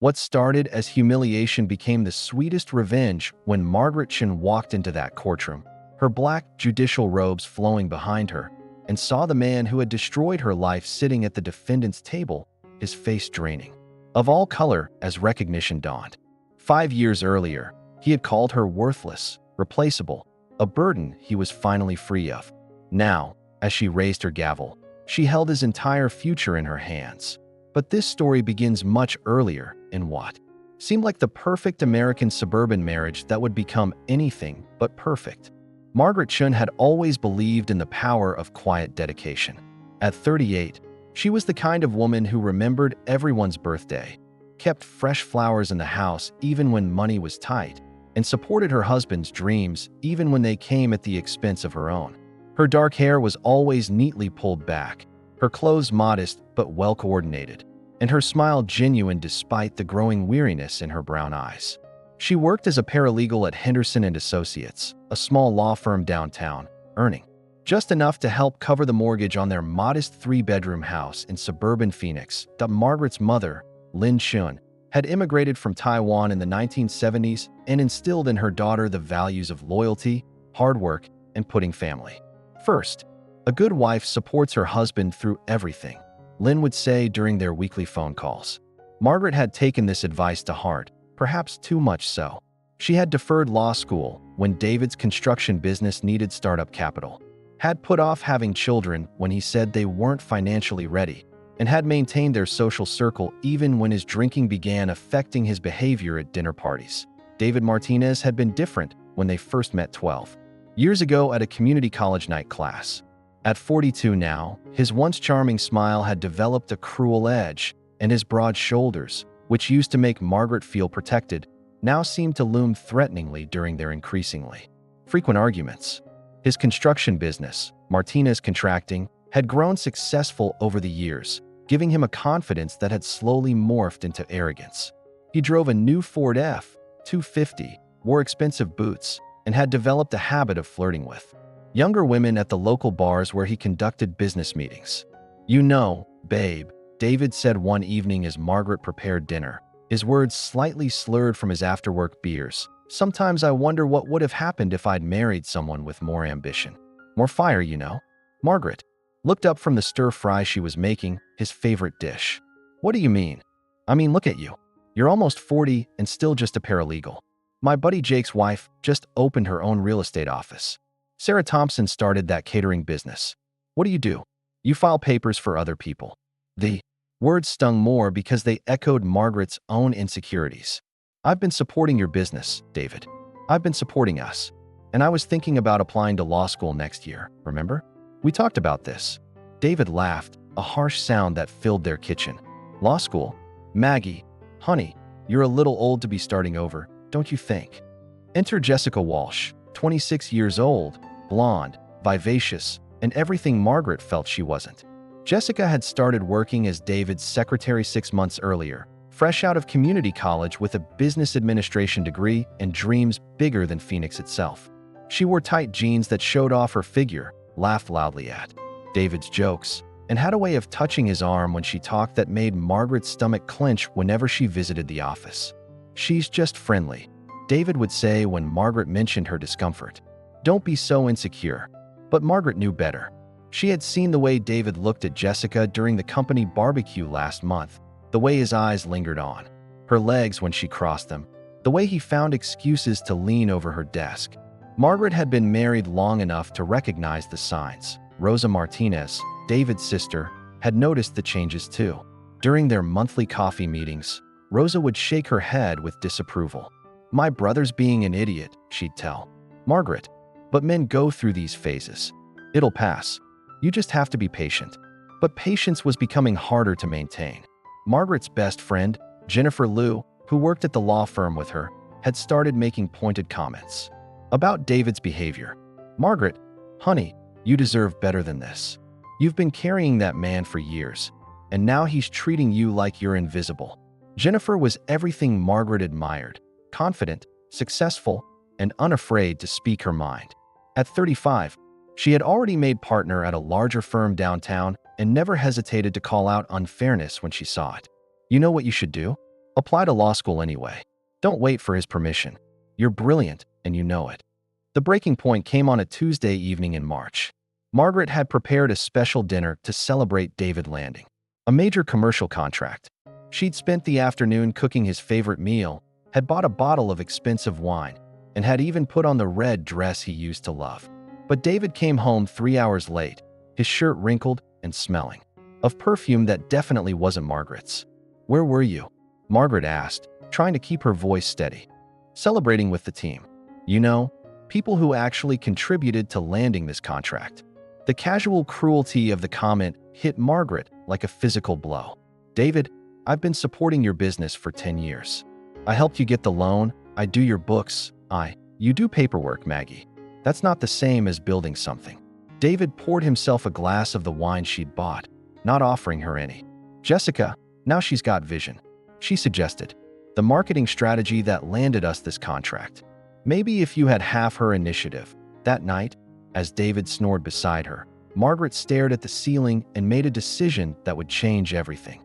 What started as humiliation became the sweetest revenge when Margaret Chen walked into that courtroom, her black judicial robes flowing behind her, and saw the man who had destroyed her life sitting at the defendant's table, his face draining of all color as recognition dawned. 5 years earlier, he had called her worthless, replaceable, a burden he was finally free of. Now, as she raised her gavel, she held his entire future in her hands. But this story begins much earlier in what seemed like the perfect American suburban marriage that would become anything but perfect. Margaret Chun had always believed in the power of quiet dedication. At 38, she was the kind of woman who remembered everyone's birthday, kept fresh flowers in the house even when money was tight, and supported her husband's dreams even when they came at the expense of her own. Her dark hair was always neatly pulled back, her clothes modest but well-coordinated, and her smile genuine despite the growing weariness in her brown eyes. She worked as a paralegal at Henderson & Associates, a small law firm downtown, earning just enough to help cover the mortgage on their modest 3-bedroom house in suburban Phoenix. Margaret's mother, Lin Chun, had immigrated from Taiwan in the 1970s and instilled in her daughter the values of loyalty, hard work, and putting family first. A good wife supports her husband through everything, Lin would say during their weekly phone calls. Margaret had taken this advice to heart, perhaps too much so. She had deferred law school when David's construction business needed startup capital, had put off having children when he said they weren't financially ready, and had maintained their social circle even when his drinking began affecting his behavior at dinner parties. David Martinez had been different when they first met 12 years ago at a community college night class. At 42 now, his once charming smile had developed a cruel edge, and his broad shoulders, which used to make Margaret feel protected, now seemed to loom threateningly during their increasingly frequent arguments. His construction business, Martinez Contracting, had grown successful over the years, giving him a confidence that had slowly morphed into arrogance. He drove a new Ford F-250, wore expensive boots, and had developed a habit of flirting with younger women at the local bars where he conducted business meetings. "You know, babe," David said one evening as Margaret prepared dinner, his words slightly slurred from his after-work beers. "Sometimes I wonder what would have happened if I'd married someone with more ambition. More fire, you know." Margaret looked up from the stir-fry she was making, his favorite dish. "What do you mean?" "I mean, look at you. You're almost 40 and still just a paralegal. My buddy Jake's wife just opened her own real estate office. Sarah Thompson started that catering business. What do? You file papers for other people." The words stung more because they echoed Margaret's own insecurities. "I've been supporting your business, David. I've been supporting us. And I was thinking about applying to law school next year, remember? We talked about this." David laughed, a harsh sound that filled their kitchen. "Law school? Maggie, honey, you're a little old to be starting over, don't you think?" Enter Jessica Walsh, 26 years old, blonde, vivacious, and everything Margaret felt she wasn't. Jessica had started working as David's secretary 6 months earlier, fresh out of community college with a business administration degree and dreams bigger than Phoenix itself. She wore tight jeans that showed off her figure, laughed loudly at David's jokes, and had a way of touching his arm when she talked that made Margaret's stomach clench whenever she visited the office. "She's just friendly," David would say when Margaret mentioned her discomfort. "Don't be so insecure." But Margaret knew better. She had seen the way David looked at Jessica during the company barbecue last month, the way his eyes lingered on her legs when she crossed them, the way he found excuses to lean over her desk. Margaret had been married long enough to recognize the signs. Rosa Martinez, David's sister, had noticed the changes too. During their monthly coffee meetings, Rosa would shake her head with disapproval. "My brother's being an idiot," she'd tell Margaret. "But men go through these phases. It'll pass. You just have to be patient." But patience was becoming harder to maintain. Margaret's best friend, Jennifer Liu, who worked at the law firm with her, had started making pointed comments about David's behavior. "Margaret, honey, you deserve better than this. You've been carrying that man for years, and now he's treating you like you're invisible." Jennifer was everything Margaret admired: confident, successful, and unafraid to speak her mind. At 35, she had already made partner at a larger firm downtown and never hesitated to call out unfairness when she saw it. "You know what you should do?" Apply to law school anyway. Don't wait for his permission. You're brilliant, and you know it. The breaking point came on a Tuesday evening in March. Margaret had prepared a special dinner to celebrate David landing a major commercial contract. She'd spent the afternoon cooking his favorite meal, had bought a bottle of expensive wine, and had even put on the red dress he used to love. But David came home 3 hours late, his shirt wrinkled and smelling of perfume that definitely wasn't Margaret's. "Where were you?" Margaret asked, trying to keep her voice steady. "Celebrating with the team. You know, people who actually contributed to landing this contract." The casual cruelty of the comment hit Margaret like a physical blow. "David, I've been supporting your business for 10 years. I helped you get the loan, I do your books, you do paperwork, Maggie. That's not the same as building something." David poured himself a glass of the wine she'd bought, not offering her any. "Jessica, now she's got vision," she suggested. "The marketing strategy that landed us this contract. Maybe if you had half her initiative." That night, as David snored beside her, Margaret stared at the ceiling and made a decision that would change everything.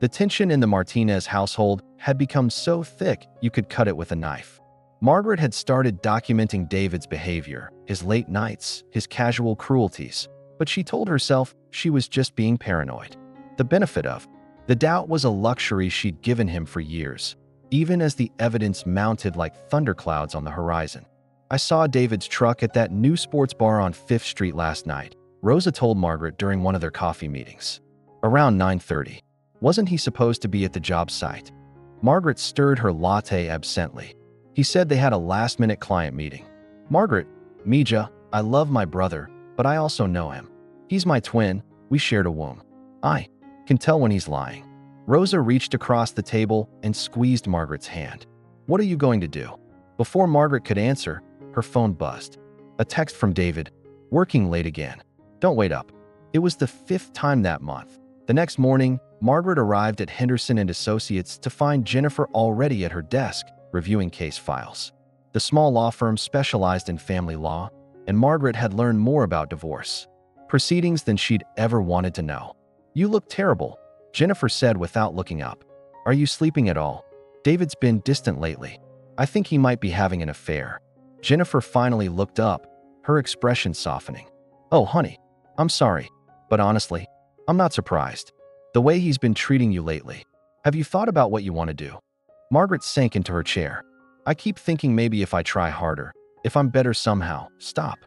The tension in the Martinez household had become so thick you could cut it with a knife. Margaret had started documenting David's behavior, his late nights, his casual cruelties, but she told herself she was just being paranoid. The benefit of the doubt was a luxury she'd given him for years, even as the evidence mounted like thunderclouds on the horizon. "I saw David's truck at that new sports bar on 5th Street last night," Rosa told Margaret during one of their coffee meetings. "Around 9:30. Wasn't he supposed to be at the job site?" Margaret stirred her latte absently. "He said they had a last-minute client meeting." "Margaret, Mija, I love my brother, but I also know him. He's my twin, we shared a womb. I can tell when he's lying." Rosa reached across the table and squeezed Margaret's hand. "What are you going to do?" Before Margaret could answer, her phone buzzed. A text from David. "Working late again. Don't wait up." It was the 5th time that month. The next morning, Margaret arrived at Henderson and Associates to find Jennifer already at her desk, reviewing case files. The small law firm specialized in family law, and Margaret had learned more about divorce proceedings than she'd ever wanted to know. "You look terrible," Jennifer said without looking up. "Are you sleeping at all? David's been distant lately. I think he might be having an affair." Jennifer finally looked up, her expression softening. "Oh, honey, I'm sorry, but honestly, I'm not surprised. The way he's been treating you lately. Have you thought about what you want to do?" Margaret sank into her chair. "I keep thinking maybe if I try harder, if I'm better somehow." "Stop."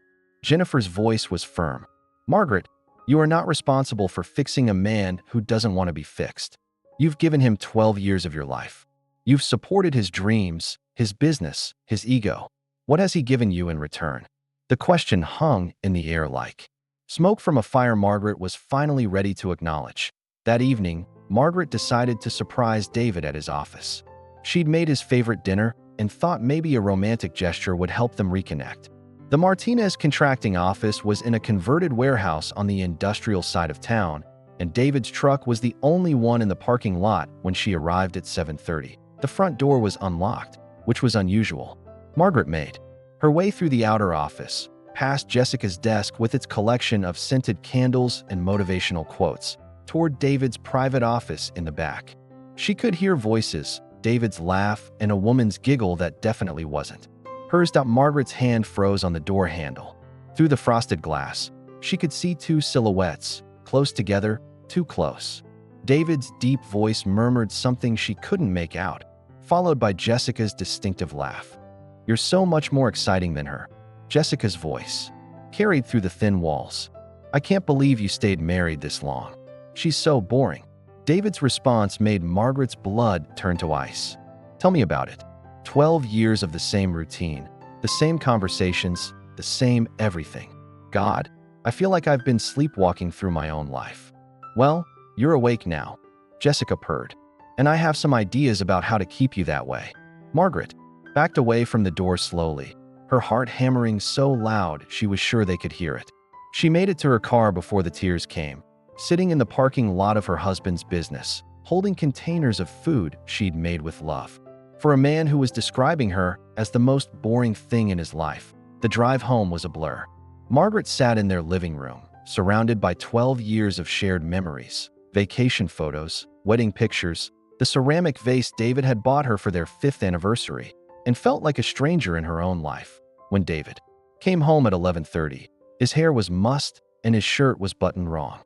Jennifer's voice was firm. "Margaret, you are not responsible for fixing a man who doesn't want to be fixed. You've given him 12 years of your life. You've supported his dreams, his business, his ego. What has he given you in return?" The question hung in the air like smoke from a fire Margaret was finally ready to acknowledge. That evening, Margaret decided to surprise David at his office. She'd made his favorite dinner and thought maybe a romantic gesture would help them reconnect. The Martinez contracting office was in a converted warehouse on the industrial side of town, and David's truck was the only one in the parking lot when she arrived at 7:30. The front door was unlocked, which was unusual. Margaret made her way through the outer office, past Jessica's desk with its collection of scented candles and motivational quotes, toward David's private office in the back. She could hear voices, David's laugh, and a woman's giggle that definitely wasn't hers. Margaret's hand froze on the door handle. Through the frosted glass, she could see two silhouettes, close together, too close. David's deep voice murmured something she couldn't make out, followed by Jessica's distinctive laugh. "You're so much more exciting than her." Jessica's voice carried through the thin walls. "I can't believe you stayed married this long. She's so boring." David's response made Margaret's blood turn to ice. "Tell me about it." 12 years of the same routine, the same conversations, the same everything. "God, I feel like I've been sleepwalking through my own life." "Well, you're awake now," Jessica purred. "And I have some ideas about how to keep you that way." Margaret backed away from the door slowly, her heart hammering so loud she was sure they could hear it. She made it to her car before the tears came, sitting in the parking lot of her husband's business, holding containers of food she'd made with love. For a man who was describing her as the most boring thing in his life, the drive home was a blur. Margaret sat in their living room, surrounded by 12 years of shared memories, Vacation photos, wedding pictures, the ceramic vase David had bought her for their 5th anniversary, and felt like a stranger in her own life. When David came home at 11:30, his hair was mussed and his shirt was buttoned wrong.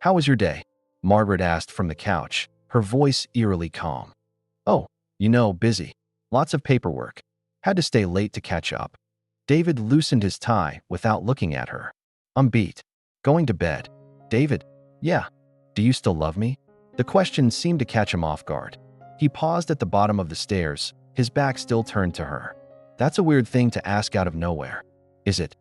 "How was your day?" Margaret asked from the couch, her voice eerily calm. "Oh, busy. Lots of paperwork. Had to stay late to catch up." David loosened his tie without looking at her. "I'm beat. Going to bed." "David, yeah. Do you still love me?" The question seemed to catch him off guard. He paused at the bottom of the stairs, his back still turned to her. "That's a weird thing to ask out of nowhere, is it?"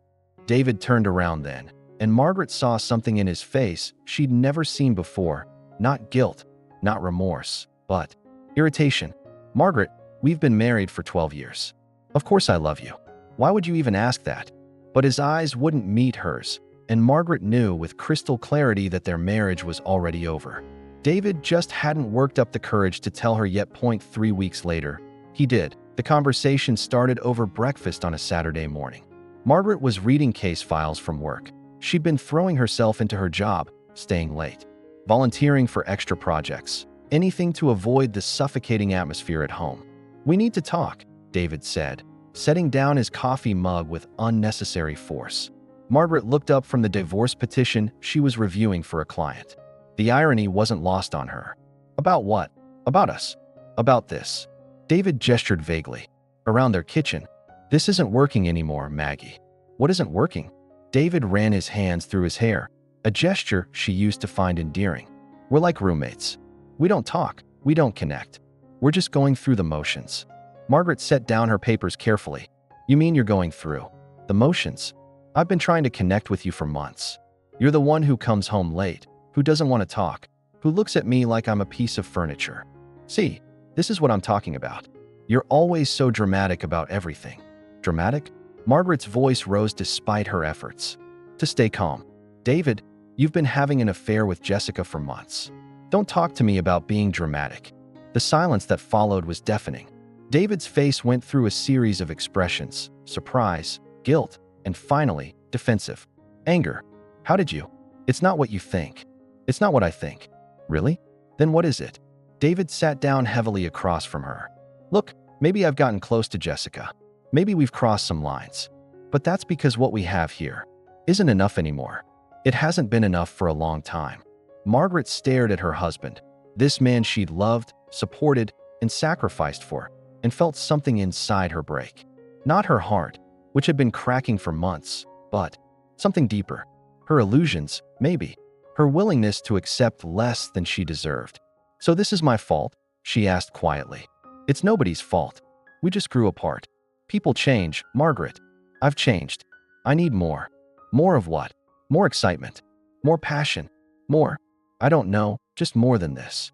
David turned around then, and Margaret saw something in his face she'd never seen before. Not guilt, not remorse, but irritation. "Margaret, we've been married for 12 years. Of course I love you. Why would you even ask that?" But his eyes wouldn't meet hers, and Margaret knew with crystal clarity that their marriage was already over. David just hadn't worked up the courage to tell her yet. 3 weeks later, he did. The conversation started over breakfast on a Saturday morning. Margaret was reading case files from work. She'd been throwing herself into her job, staying late, volunteering for extra projects, anything to avoid the suffocating atmosphere at home. "We need to talk," David said, setting down his coffee mug with unnecessary force. Margaret looked up from the divorce petition she was reviewing for a client. The irony wasn't lost on her. "About what?" "About us. About this." David gestured vaguely. "Around their kitchen. This isn't working anymore, Maggie." "What isn't working?" David ran his hands through his hair, a gesture she used to find endearing. "We're like roommates. We don't talk. We don't connect. We're just going through the motions." Margaret set down her papers carefully. "You mean you're going through the motions? I've been trying to connect with you for months. You're the one who comes home late, who doesn't want to talk, who looks at me like I'm a piece of furniture. See, this is what I'm talking about. You're always so dramatic about everything." "Dramatic?" Margaret's voice rose despite her efforts to stay calm. "David, you've been having an affair with Jessica for months. Don't talk to me about being dramatic." The silence that followed was deafening. David's face went through a series of expressions: surprise, guilt, and finally, defensive. "Anger. How did you?" "It's not what you think." "It's not what I think." "Really? Then what is it?" David sat down heavily across from her. "Look, maybe I've gotten close to Jessica. Maybe we've crossed some lines. But that's because what we have here isn't enough anymore. It hasn't been enough for a long time." Margaret stared at her husband, this man she'd loved, supported, and sacrificed for, and felt something inside her break. Not her heart, which had been cracking for months, but something deeper. Her illusions, maybe. Her willingness to accept less than she deserved. "So this is my fault?" she asked quietly. "It's nobody's fault. We just grew apart. People change, Margaret. I've changed. I need more." "More of what?" "More excitement. More passion. More, I don't know, just more than this."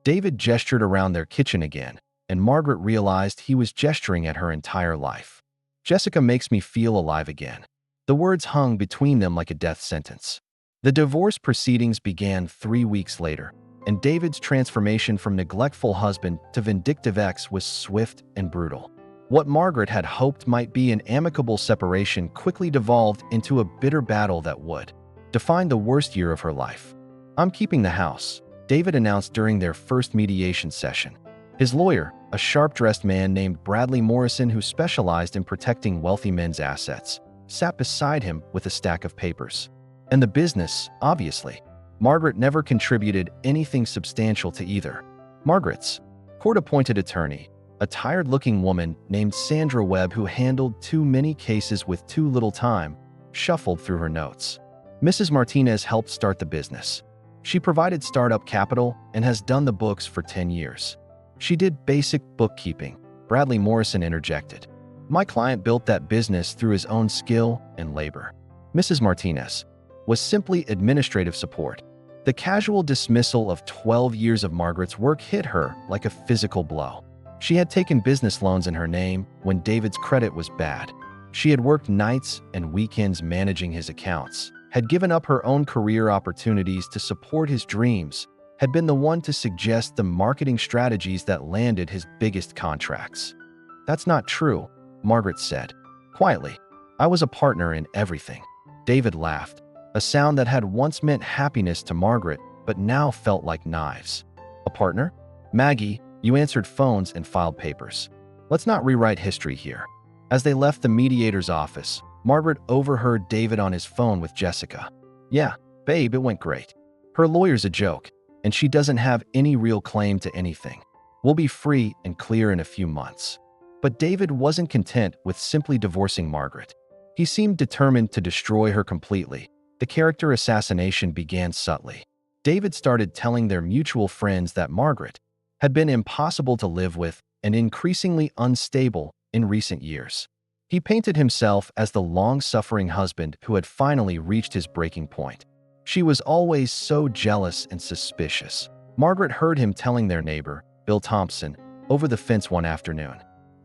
David gestured around their kitchen again, and Margaret realized he was gesturing at her entire life. "Jessica makes me feel alive again." The words hung between them like a death sentence. The divorce proceedings began 3 weeks later, and David's transformation from neglectful husband to vindictive ex was swift and brutal. What Margaret had hoped might be an amicable separation quickly devolved into a bitter battle that would define the worst year of her life. "I'm keeping the house," David announced during their first mediation session. His lawyer, a sharp-dressed man named Bradley Morrison who specialized in protecting wealthy men's assets, sat beside him with a stack of papers. And the business, obviously. Margaret never contributed anything substantial to either. Margaret's court-appointed attorney, a tired-looking woman named Sandra Webb who handled too many cases with too little time, shuffled through her notes. Mrs. Martinez helped start the business. She provided startup capital and has done the books for 10 years. She did basic bookkeeping, Bradley Morrison interjected. "My client built that business through his own skill and labor." Mrs. Martinez was simply administrative support. The casual dismissal of 12 years of Margaret's work hit her like a physical blow. She had taken business loans in her name when David's credit was bad. She had worked nights and weekends managing his accounts, had given up her own career opportunities to support his dreams, had been the one to suggest the marketing strategies that landed his biggest contracts. "That's not true," Margaret said, quietly. "I was a partner in everything." David laughed, a sound that had once meant happiness to Margaret, but now felt like knives. A partner? Maggie, you answered phones and filed papers. Let's not rewrite history here. As they left the mediator's office, Margaret overheard David on his phone with Jessica. Yeah, babe, it went great. Her lawyer's a joke, and she doesn't have any real claim to anything. We'll be free and clear in a few months. But David wasn't content with simply divorcing Margaret. He seemed determined to destroy her completely. The character assassination began subtly. David started telling their mutual friends that Margaret had been impossible to live with and increasingly unstable in recent years. He painted himself as the long-suffering husband who had finally reached his breaking point. She was always so jealous and suspicious. Margaret heard him telling their neighbor, Bill Thompson, over the fence one afternoon.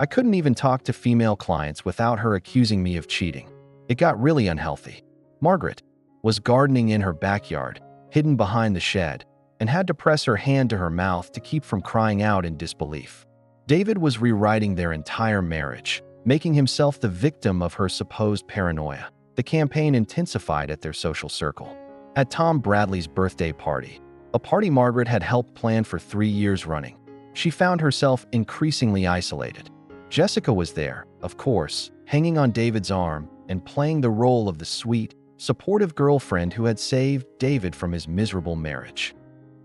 I couldn't even talk to female clients without her accusing me of cheating. It got really unhealthy. Margaret was gardening in her backyard, hidden behind the shed, and had to press her hand to her mouth to keep from crying out in disbelief. David was rewriting their entire marriage, making himself the victim of her supposed paranoia. The campaign intensified at their social circle. At Tom Bradley's birthday party, a party Margaret had helped plan for 3 years running, she found herself increasingly isolated. Jessica was there, of course, hanging on David's arm and playing the role of the sweet, supportive girlfriend who had saved David from his miserable marriage.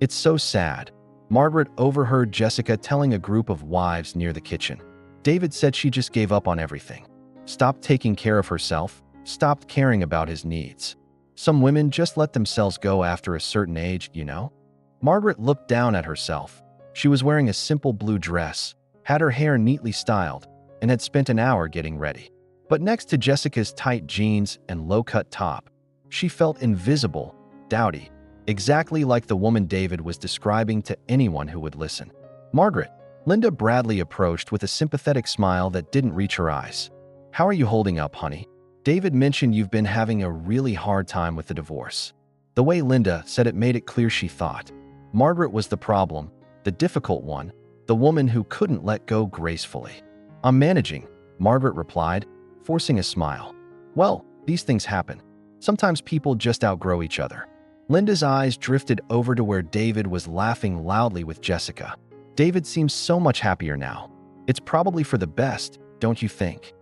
It's so sad. Margaret overheard Jessica telling a group of wives near the kitchen. David said she just gave up on everything. Stopped taking care of herself, stopped caring about his needs. Some women just let themselves go after a certain age, you know? Margaret looked down at herself. She was wearing a simple blue dress, had her hair neatly styled, and had spent an hour getting ready. But next to Jessica's tight jeans and low-cut top, she felt invisible, dowdy, exactly like the woman David was describing to anyone who would listen. Margaret, Linda Bradley approached with a sympathetic smile that didn't reach her eyes. How are you holding up, honey? David mentioned you've been having a really hard time with the divorce. The way Linda said it made it clear she thought Margaret was the problem, the difficult one, the woman who couldn't let go gracefully. I'm managing, Margaret replied, forcing a smile. Well, these things happen. Sometimes people just outgrow each other. Linda's eyes drifted over to where David was laughing loudly with Jessica. David seems so much happier now. It's probably for the best, don't you think?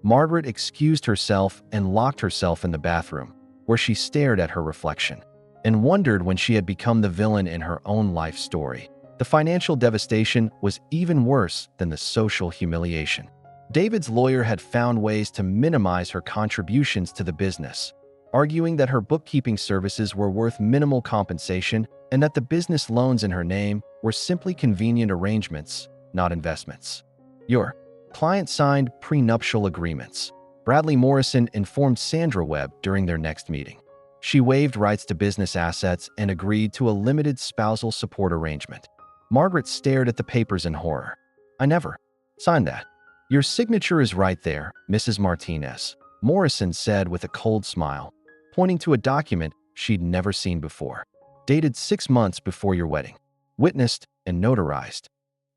Margaret excused herself and locked herself in the bathroom, where she stared at her reflection and wondered when she had become the villain in her own life story. The financial devastation was even worse than the social humiliation. David's lawyer had found ways to minimize her contributions to the business, arguing that her bookkeeping services were worth minimal compensation and that the business loans in her name were simply convenient arrangements, not investments. Your client signed prenuptial agreements. Bradley Morrison informed Sandra Webb during their next meeting. She waived rights to business assets and agreed to a limited spousal support arrangement. Margaret stared at the papers in horror. I never signed that. Your signature is right there, Mrs. Martinez, Morrison said with a cold smile, pointing to a document she'd never seen before. Dated 6 months before your wedding. Witnessed and notarized.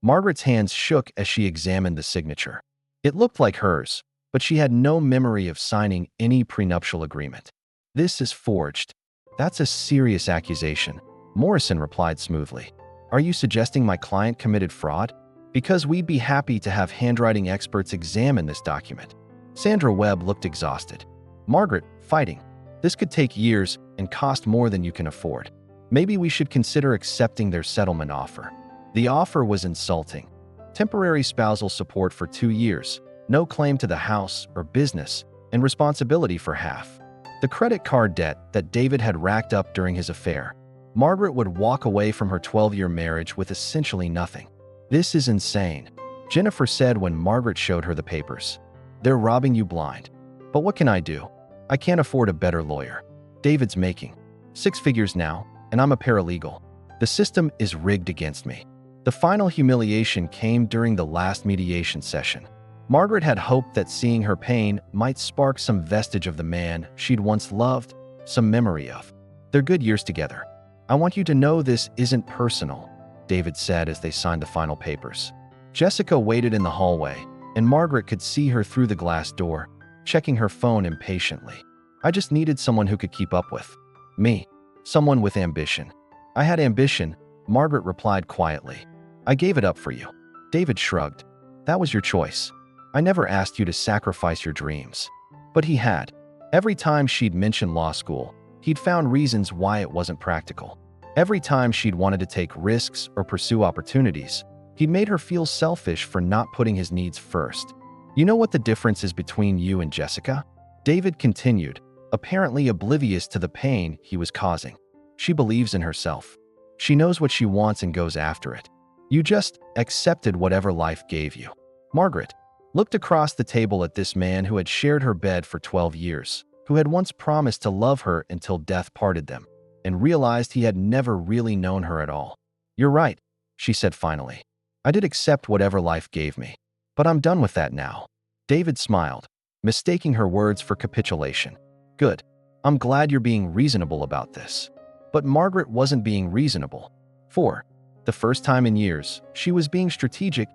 Margaret's hands shook as she examined the signature. It looked like hers, but she had no memory of signing any prenuptial agreement. This is forged. That's a serious accusation, Morrison replied smoothly. Are you suggesting my client committed fraud? Because we'd be happy to have handwriting experts examine this document. Sandra Webb looked exhausted. Margaret, fighting. This could take years and cost more than you can afford. Maybe we should consider accepting their settlement offer. The offer was insulting. Temporary spousal support for 2 years, no claim to the house or business, and responsibility for half. The credit card debt that David had racked up during his affair. Margaret would walk away from her 12-year marriage with essentially nothing. This is insane, Jennifer said when Margaret showed her the papers. They're robbing you blind. But what can I do? I can't afford a better lawyer. David's making 6 figures now, and I'm a paralegal. The system is rigged against me. The final humiliation came during the last mediation session. Margaret had hoped that seeing her pain might spark some vestige of the man she'd once loved, some memory of their good years together. I want you to know this isn't personal, David said as they signed the final papers. Jessica waited in the hallway, and Margaret could see her through the glass door, checking her phone impatiently. I just needed someone who could keep up with me, someone with ambition. I had ambition, Margaret replied quietly. I gave it up for you. David shrugged. That was your choice. I never asked you to sacrifice your dreams. But he had. Every time she'd mentioned law school, he'd found reasons why it wasn't practical. Every time she'd wanted to take risks or pursue opportunities, he'd made her feel selfish for not putting his needs first. You know what the difference is between you and Jessica? David continued, apparently oblivious to the pain he was causing. She believes in herself. She knows what she wants and goes after it. You just accepted whatever life gave you. Margaret looked across the table at this man who had shared her bed for 12 years, who had once promised to love her until death parted them, and realized he had never really known her at all. You're right, she said finally. I did accept whatever life gave me, but I'm done with that now. David smiled, mistaking her words for capitulation. Good. I'm glad you're being reasonable about this. But Margaret wasn't being reasonable. For the first time in years, she was being strategic.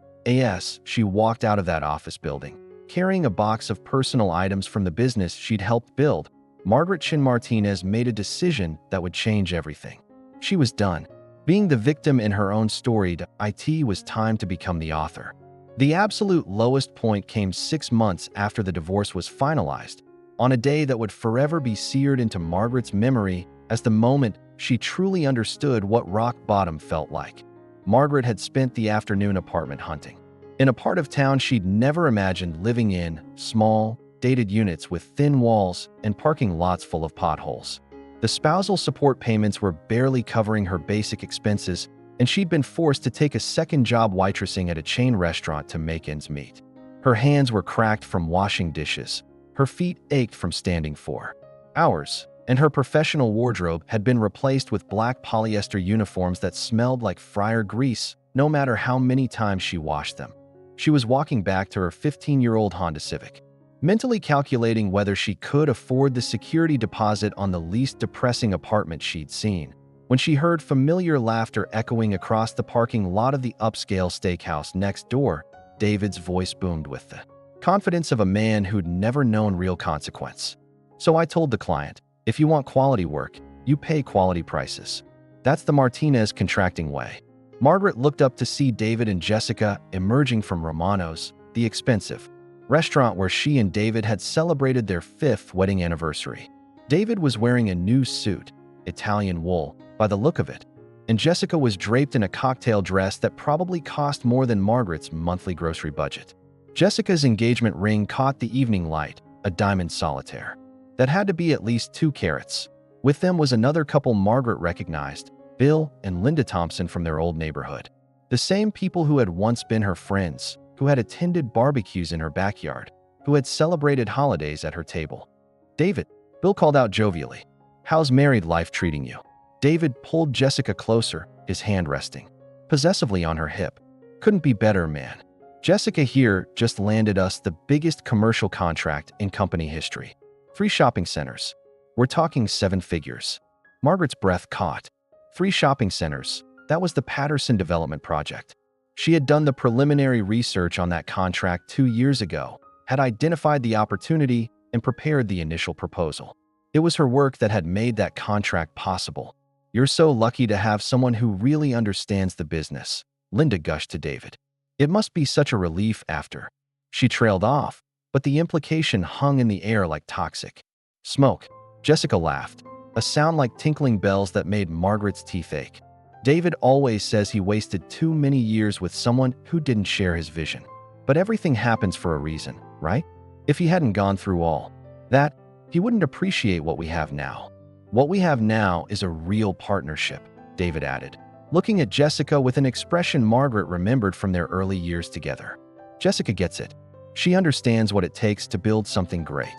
She walked out of that office building, carrying a box of personal items from the business she'd helped build. Margaret Chin Martinez made a decision that would change everything. She was done being the victim in her own story. It was time to become the author. The absolute lowest point came 6 months after the divorce was finalized, on a day that would forever be seared into Margaret's memory as the moment she truly understood what rock bottom felt like. Margaret had spent the afternoon apartment hunting. In a part of town she'd never imagined living in, small, dated units with thin walls and parking lots full of potholes. The spousal support payments were barely covering her basic expenses, and she'd been forced to take a second job waitressing at a chain restaurant to make ends meet. Her hands were cracked from washing dishes, her feet ached from standing for hours, and her professional wardrobe had been replaced with black polyester uniforms that smelled like fryer grease no matter how many times she washed them. She was walking back to her 15-year-old Honda Civic, mentally calculating whether she could afford the security deposit on the least depressing apartment she'd seen, when she heard familiar laughter echoing across the parking lot of the upscale steakhouse next door. David's voice boomed with the confidence of a man who'd never known real consequence. So I told the client, if you want quality work, you pay quality prices. That's the Martinez contracting way. Margaret looked up to see David and Jessica emerging from Romano's, the expensive restaurant where she and David had celebrated their 5th wedding anniversary. David was wearing a new suit, Italian wool, by the look of it, and Jessica was draped in a cocktail dress that probably cost more than Margaret's monthly grocery budget. Jessica's engagement ring caught the evening light, a diamond solitaire that had to be at least 2 carats. With them was another couple Margaret recognized, Bill and Linda Thompson from their old neighborhood. The same people who had once been her friends, who had attended barbecues in her backyard, who had celebrated holidays at her table. David, Bill called out jovially. How's married life treating you? David pulled Jessica closer, his hand resting possessively on her hip. Couldn't be better, man. Jessica here just landed us the biggest commercial contract in company history. 3 shopping centers. We're talking 7 figures. Margaret's breath caught. 3 shopping centers. That was the Patterson development project. She had done the preliminary research on that contract 2 years ago, had identified the opportunity, and prepared the initial proposal. It was her work that had made that contract possible. You're so lucky to have someone who really understands the business, Linda gushed to David. It must be such a relief after. She trailed off, but the implication hung in the air like toxic smoke. Jessica laughed, a sound like tinkling bells that made Margaret's teeth ache. David always says he wasted too many years with someone who didn't share his vision. But everything happens for a reason, right? If he hadn't gone through all that, he wouldn't appreciate what we have now. What we have now is a real partnership, David added, looking at Jessica with an expression Margaret remembered from their early years together. Jessica gets it. She understands what it takes to build something great.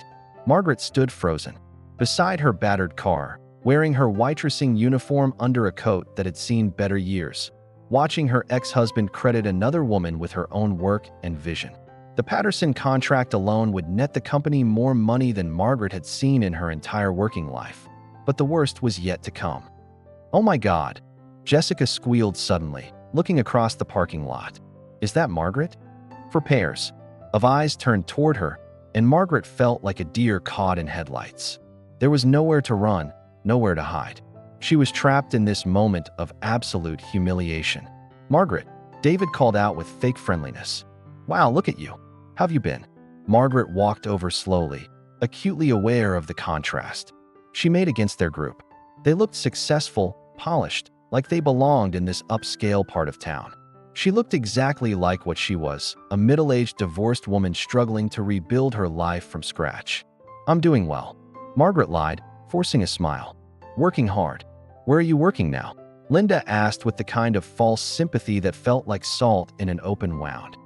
Margaret stood frozen beside her battered car, wearing her waitressing uniform under a coat that had seen better years, watching her ex-husband credit another woman with her own work and vision. The Patterson contract alone would net the company more money than Margaret had seen in her entire working life. But the worst was yet to come. Oh my God, Jessica squealed suddenly, looking across the parking lot. Is that Margaret? For pairs of eyes turned toward her, and Margaret felt like a deer caught in headlights. There was nowhere to run, nowhere to hide. She was trapped in this moment of absolute humiliation. "Margaret," David called out with fake friendliness. "Wow, look at you. How've you been?" Margaret walked over slowly, acutely aware of the contrast. She made against their group. They looked successful, polished, like they belonged in this upscale part of town. She looked exactly like what she was, a middle-aged divorced woman struggling to rebuild her life from scratch. "I'm doing well," Margaret lied, forcing a smile. "Working hard." "Where are you working now?" Linda asked with the kind of false sympathy that felt like salt in an open wound.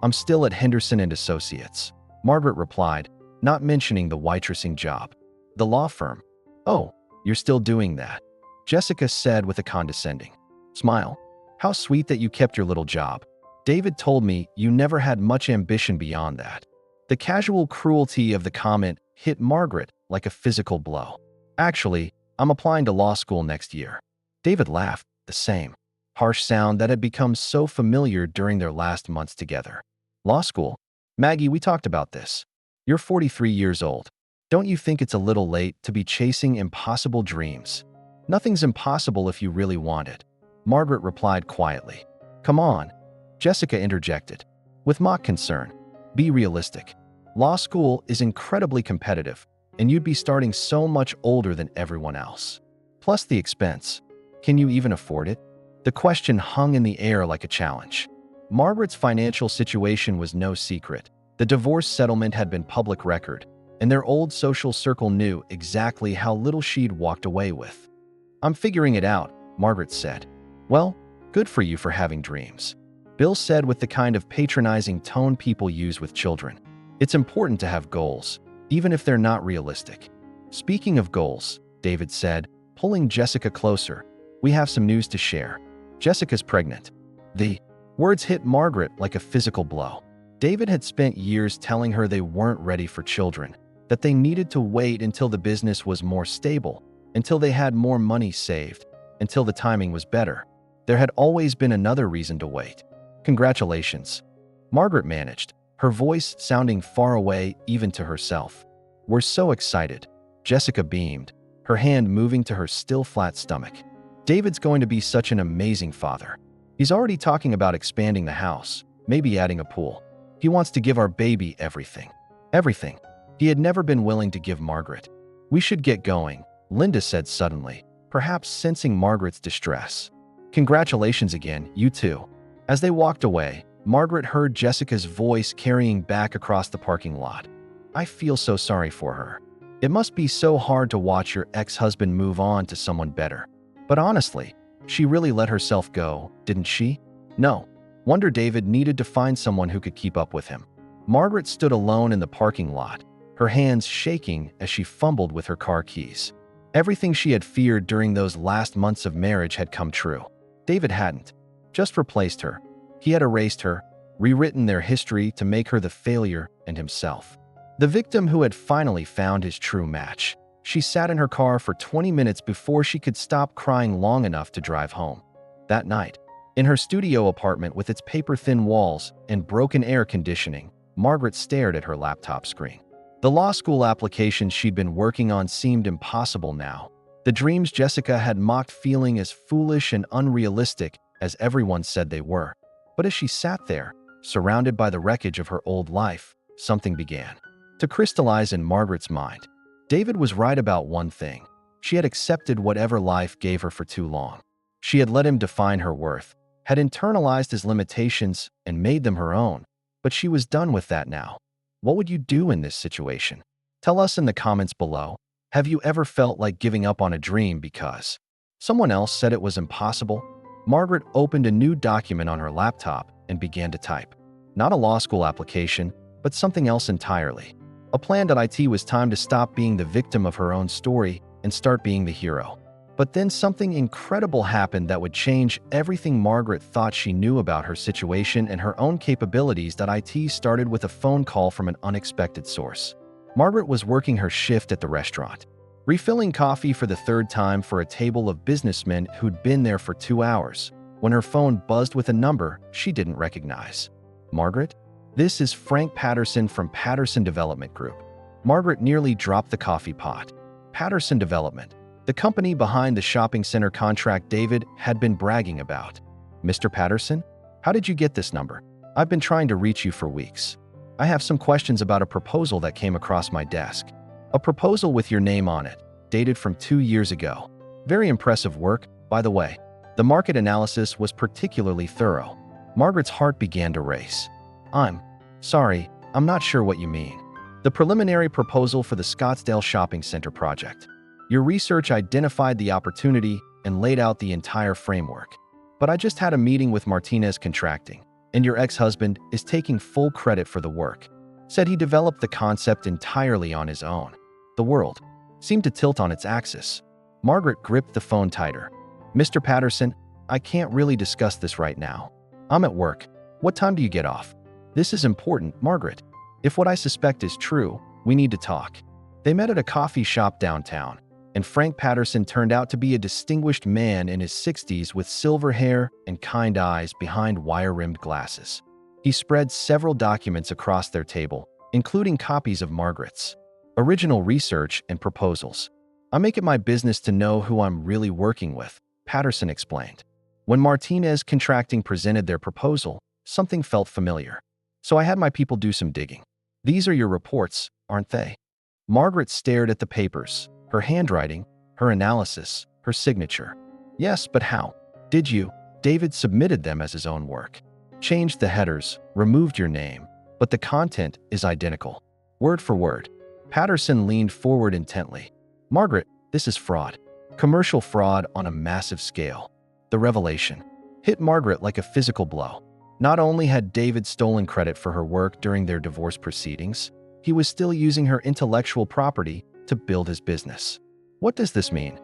"I'm still at Henderson and Associates," Margaret replied, not mentioning the waitressing job. "The law firm." "Oh, you're still doing that," Jessica said with a condescending smile. "How sweet that you kept your little job. David told me you never had much ambition beyond that." The casual cruelty of the comment hit Margaret like a physical blow. "Actually, I'm applying to law school next year." David laughed, the same harsh sound that had become so familiar during their last months together. "Law school? Maggie, we talked about this. You're 43 years old. Don't you think it's a little late to be chasing impossible dreams?" "Nothing's impossible if you really want it," Margaret replied quietly. "Come on," Jessica interjected, with mock concern. "Be realistic. Law school is incredibly competitive, and you'd be starting so much older than everyone else. Plus the expense. Can you even afford it?" The question hung in the air like a challenge. Margaret's financial situation was no secret. The divorce settlement had been public record, and their old social circle knew exactly how little she'd walked away with. "I'm figuring it out," Margaret said. "Well, good for you for having dreams," Bill said with the kind of patronizing tone people use with children. "It's important to have goals, even if they're not realistic." "Speaking of goals," David said, pulling Jessica closer, "we have some news to share. Jessica's pregnant." The words hit Margaret like a physical blow. David had spent years telling her they weren't ready for children, that they needed to wait until the business was more stable, until they had more money saved, until the timing was better. There had always been another reason to wait. "Congratulations," Margaret managed, her voice sounding far away even to herself. "We're so excited." Jessica beamed, her hand moving to her still flat stomach. "David's going to be such an amazing father. He's already talking about expanding the house, maybe adding a pool. He wants to give our baby everything." Everything. He had never been willing to give Margaret. "We should get going," Linda said suddenly, perhaps sensing Margaret's distress. "Congratulations again, you too." As they walked away, Margaret heard Jessica's voice carrying back across the parking lot. "I feel so sorry for her. It must be so hard to watch your ex-husband move on to someone better. But honestly, she really let herself go, didn't she?" "No. Wonder David needed to find someone who could keep up with him." Margaret stood alone in the parking lot, her hands shaking as she fumbled with her car keys. Everything she had feared during those last months of marriage had come true. David hadn't just replaced her. He had erased her, rewritten their history to make her the failure and himself. The victim who had finally found his true match. She sat in her car for 20 minutes before she could stop crying long enough to drive home. That night, in her studio apartment with its paper-thin walls and broken air conditioning, Margaret stared at her laptop screen. The law school application she'd been working on seemed impossible now. The dreams Jessica had mocked feeling as foolish and unrealistic as everyone said they were. But as she sat there, surrounded by the wreckage of her old life, something began to crystallize in Margaret's mind. David was right about one thing. She had accepted whatever life gave her for too long. She had let him define her worth, had internalized his limitations and made them her own. But she was done with that now. What would you do in this situation? Tell us in the comments below. Have you ever felt like giving up on a dream because someone else said it was impossible? Margaret opened a new document on her laptop and began to type. Not a law school application, but something else entirely. A plan that it was time to stop being the victim of her own story and start being the hero. But then something incredible happened that would change everything Margaret thought she knew about her situation and her own capabilities. It started with a phone call from an unexpected source. Margaret was working her shift at the restaurant, refilling coffee for the third time for a table of businessmen who'd been there for 2 hours, when her phone buzzed with a number she didn't recognize. "Margaret? This is Frank Patterson from Patterson Development Group." Margaret nearly dropped the coffee pot. "Patterson Development. the company behind the shopping center contract David had been bragging about. "Mr. Patterson, how did you get this number? I've been trying to reach you for weeks. I have some questions about a proposal that came across my desk. A proposal with your name on it, dated from 2 years ago. Very impressive work, by the way. The market analysis was particularly thorough." Margaret's heart began to race. "I'm sorry, I'm not sure what you mean." "The preliminary proposal for the Scottsdale Shopping Center project. Your research identified the opportunity and laid out the entire framework. But I just had a meeting with Martinez Contracting, and your ex-husband is taking full credit for the work. Said he developed the concept entirely on his own." The world seemed to tilt on its axis. Margaret gripped the phone tighter. "Mr. Patterson, I can't really discuss this right now. I'm at work. What time do you get off?" "This is important, Margaret. If what I suspect is true, we need to talk." They met at a coffee shop downtown, and Frank Patterson turned out to be a distinguished man in his 60s with silver hair and kind eyes behind wire-rimmed glasses. He spread several documents across their table, including copies of Margaret's original research and proposals. "I make it my business to know who I'm really working with," Patterson explained. "When Martinez Contracting presented their proposal, something felt familiar. So I had my people do some digging." "These are your reports, aren't they?" Margaret stared at the papers, her handwriting, her analysis, her signature. "Yes, but how did you?" "David submitted them as his own work. Changed the headers, removed your name, but the content is identical. Word for word." Patterson leaned forward intently. "Margaret, this is fraud. Commercial fraud on a massive scale." The revelation hit Margaret like a physical blow. Not only had David stolen credit for her work during their divorce proceedings, he was still using her intellectual property to build his business. "What does this mean?"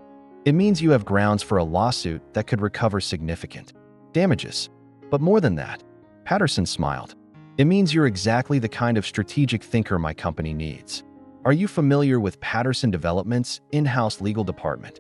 "It means you have grounds for a lawsuit that could recover significant damages. But more than that," Patterson smiled, "it means you're exactly the kind of strategic thinker my company needs. Are you familiar with Patterson Development's in-house legal department?"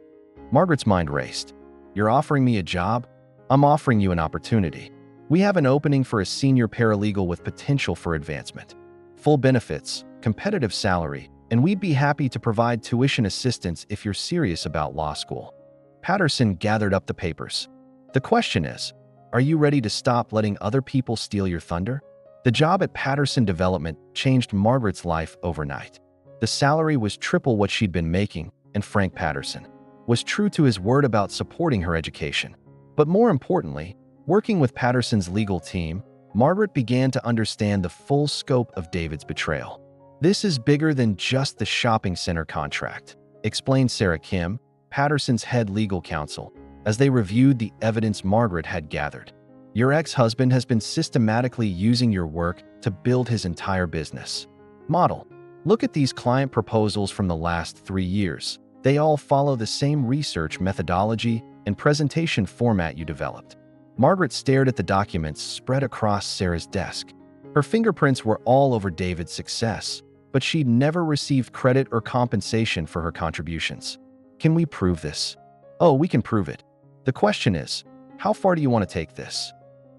Margaret's mind raced. "You're offering me a job? I'm offering you an opportunity. We have an opening for a senior paralegal with potential for advancement. Full benefits, competitive salary, and we'd be happy to provide tuition assistance if you're serious about law school." Patterson gathered up the papers. "The question is, are you ready to stop letting other people steal your thunder?" The job at Patterson Development changed Margaret's life overnight. The salary was triple what she'd been making, and Frank Patterson was true to his word about supporting her education. But more importantly, working with Patterson's legal team, Margaret began to understand the full scope of David's betrayal. "This is bigger than just the shopping center contract," explained Sarah Kim, Patterson's head legal counsel, as they reviewed the evidence Margaret had gathered. "Your ex-husband has been systematically using your work to build his entire business model. Look at these client proposals from the last 3 years. They all follow the same research methodology and presentation format you developed." Margaret stared at the documents spread across Sarah's desk. Her fingerprints were all over David's success, but she'd never received credit or compensation for her contributions. "Can we prove this?" "Oh, we can prove it. The question is, how far do you want to take this?"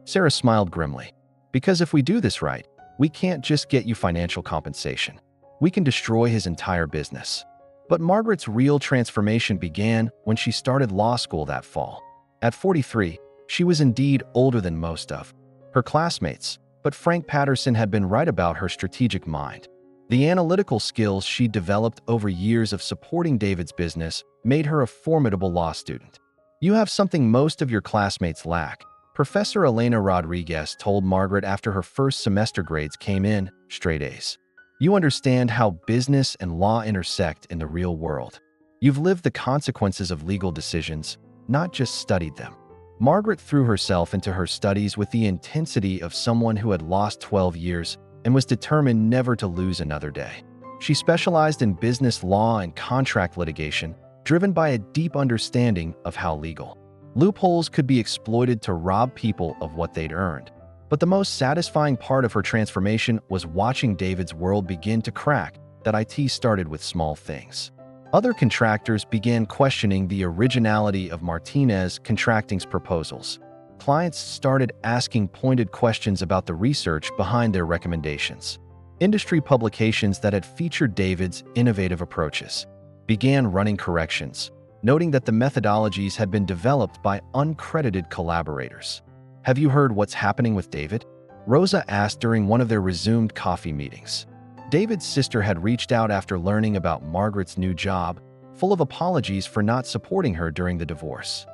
Sarah smiled grimly. "Because if we do this right, we can't just get you financial compensation. We can destroy his entire business." But Margaret's real transformation began when she started law school that fall. At 43, she was indeed older than most of her classmates, but Frank Patterson had been right about her strategic mind. The analytical skills she developed over years of supporting David's business made her a formidable law student. "You have something most of your classmates lack," Professor Elena Rodriguez told Margaret after her first semester grades came in, straight A's. "You understand how business and law intersect in the real world. You've lived the consequences of legal decisions, not just studied them." Margaret threw herself into her studies with the intensity of someone who had lost 12 years and was determined never to lose another day. She specialized in business law and contract litigation, driven by a deep understanding of how legal loopholes could be exploited to rob people of what they'd earned. But the most satisfying part of her transformation was watching David's world begin to crack. That IT started with small things. Other contractors began questioning the originality of Martinez Contracting's proposals. Clients started asking pointed questions about the research behind their recommendations. Industry publications that had featured David's innovative approaches began running corrections. noting that the methodologies had been developed by uncredited collaborators. "Have you heard what's happening with David?" Rosa asked during one of their resumed coffee meetings. David's sister had reached out after learning about Margaret's new job, full of apologies for not supporting her during the divorce.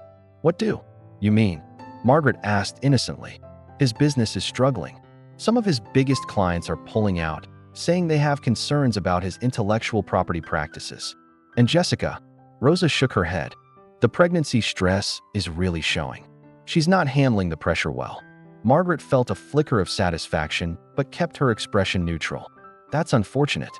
"What do you mean?" Margaret asked innocently. "His business is struggling. Some of his biggest clients are pulling out, saying they have concerns about his intellectual property practices." "And Jessica?" Rosa shook her head. "The pregnancy stress is really showing. She's not handling the pressure well." Margaret felt a flicker of satisfaction, but kept her expression neutral. "That's unfortunate.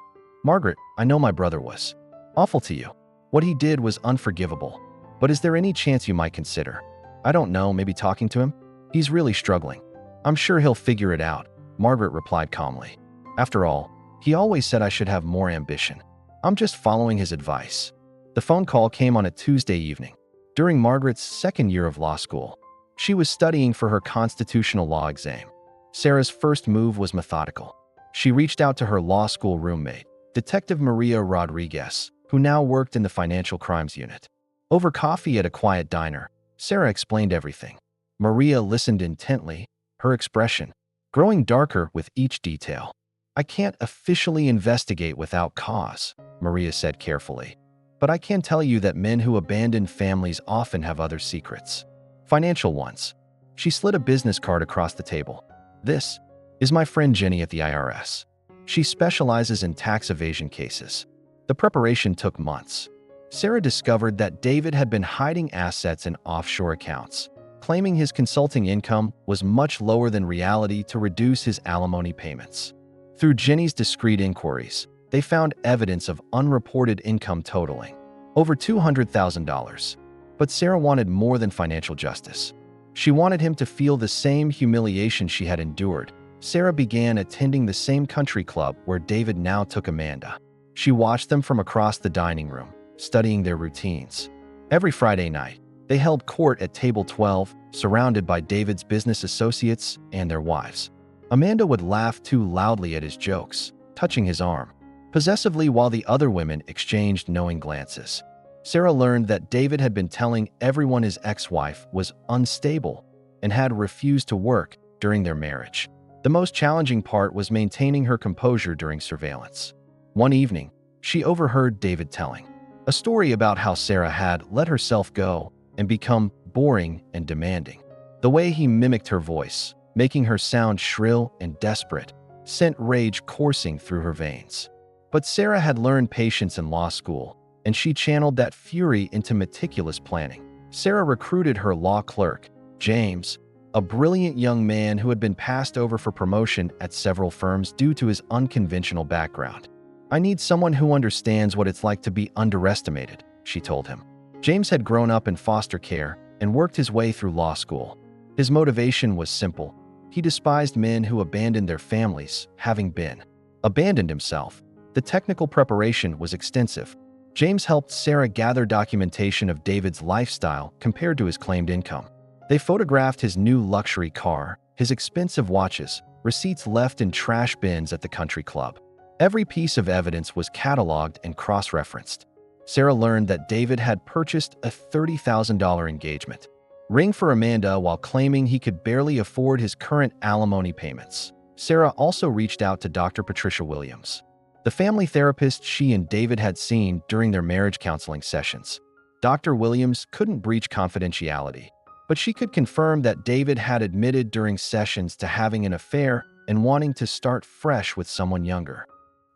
Margaret, I know my brother was awful to you. What he did was unforgivable. But is there any chance you might consider, I don't know, maybe talking to him? He's really struggling." "I'm sure he'll figure it out," Margaret replied calmly. "After all, he always said I should have more ambition. I'm just following his advice." The phone call came on a Tuesday evening, during Margaret's second year of law school. She was studying for her constitutional law exam. Sarah's first move was methodical. She reached out to her law school roommate, Detective Maria Rodriguez, who now worked in the financial crimes unit. Over coffee at a quiet diner, Sarah explained everything. Maria listened intently, her expression growing darker with each detail. "I can't officially investigate without cause," Maria said carefully. "But I can tell you that men who abandon families often have other secrets. Financial ones." She slid a business card across the table. "This is my friend Jenny at the IRS. She specializes in tax evasion cases." The preparation took months. Sarah discovered that David had been hiding assets in offshore accounts, claiming his consulting income was much lower than reality to reduce his alimony payments. Through Jenny's discreet inquiries, they found evidence of unreported income totaling over $200,000. But Sarah wanted more than financial justice. She wanted him to feel the same humiliation she had endured. Sarah began attending the same country club where David now took Amanda. She watched them from across the dining room, studying their routines. Every Friday night, they held court at table 12, surrounded by David's business associates and their wives. Amanda would laugh too loudly at his jokes, touching his arm possessively while the other women exchanged knowing glances. Sarah learned that David had been telling everyone his ex-wife was unstable and had refused to work during their marriage. The most challenging part was maintaining her composure during surveillance. One evening, she overheard David telling a story about how Sarah had let herself go and become boring and demanding. The way he mimicked her voice, making her sound shrill and desperate, sent rage coursing through her veins. But Sarah had learned patience in law school, and she channeled that fury into meticulous planning. Sarah recruited her law clerk, James, a brilliant young man who had been passed over for promotion at several firms due to his unconventional background. "I need someone who understands what it's like to be underestimated," she told him. James had grown up in foster care and worked his way through law school. His motivation was simple. He despised men who abandoned their families, having been abandoned himself. The technical preparation was extensive. James helped Sarah gather documentation of David's lifestyle compared to his claimed income. They photographed his new luxury car, his expensive watches, receipts left in trash bins at the country club. Every piece of evidence was cataloged and cross-referenced. Sarah learned that David had purchased a $30,000 engagement ring for Amanda while claiming he could barely afford his current alimony payments. Sarah also reached out to Dr. Patricia Williams, the family therapist she and David had seen during their marriage counseling sessions. Dr. Williams couldn't breach confidentiality, but she could confirm that David had admitted during sessions to having an affair and wanting to start fresh with someone younger.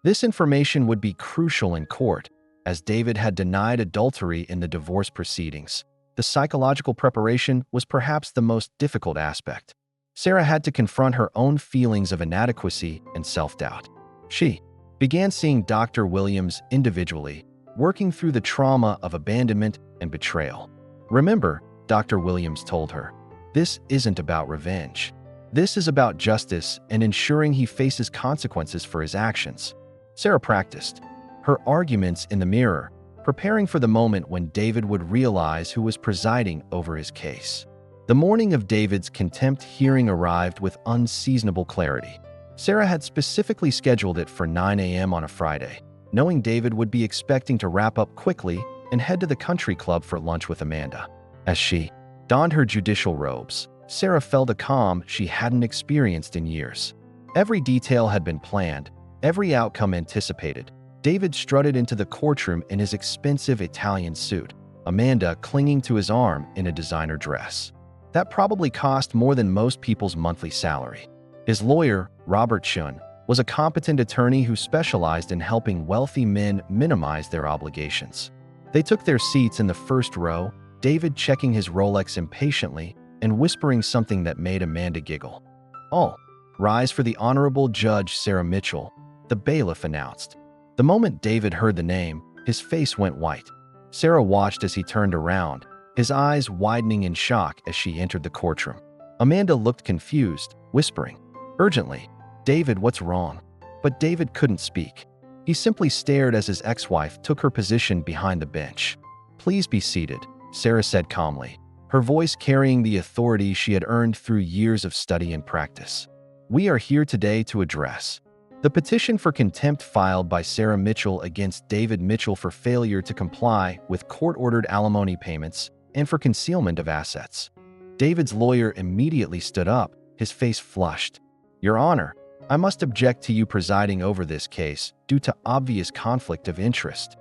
This information would be crucial in court, as David had denied adultery in the divorce proceedings. The psychological preparation was perhaps the most difficult aspect. Sarah had to confront her own feelings of inadequacy and self-doubt. She began seeing Dr. Williams individually, working through the trauma of abandonment and betrayal. "Remember," Dr. Williams told her, "this isn't about revenge. This is about justice and ensuring he faces consequences for his actions." Sarah practiced her arguments in the mirror, preparing for the moment when David would realize who was presiding over his case. The morning of David's contempt hearing arrived with unseasonable clarity. Sarah had specifically scheduled it for 9 a.m. on a Friday, knowing David would be expecting to wrap up quickly and head to the country club for lunch with Amanda. As she donned her judicial robes, Sarah felt a calm she hadn't experienced in years. Every detail had been planned, every outcome anticipated. David strutted into the courtroom in his expensive Italian suit, Amanda clinging to his arm in a designer dress. That probably cost more than most people's monthly salary. His lawyer, Robert Chun, was a competent attorney who specialized in helping wealthy men minimize their obligations. They took their seats in the first row, David checking his Rolex impatiently and whispering something that made Amanda giggle. "All rise for the Honorable Judge Sarah Mitchell," the bailiff announced. The moment David heard the name, his face went white. Sarah watched as he turned around, his eyes widening in shock as she entered the courtroom. Amanda looked confused, whispering, urgently, "David, what's wrong?" But David couldn't speak. He simply stared as his ex-wife took her position behind the bench. "Please be seated," Sarah said calmly, her voice carrying the authority she had earned through years of study and practice. "We are here today to address the petition for contempt filed by Sarah Mitchell against David Mitchell for failure to comply with court-ordered alimony payments and for concealment of assets." David's lawyer immediately stood up, his face flushed. "Your Honor, I must object to you presiding over this case due to obvious conflict of interest."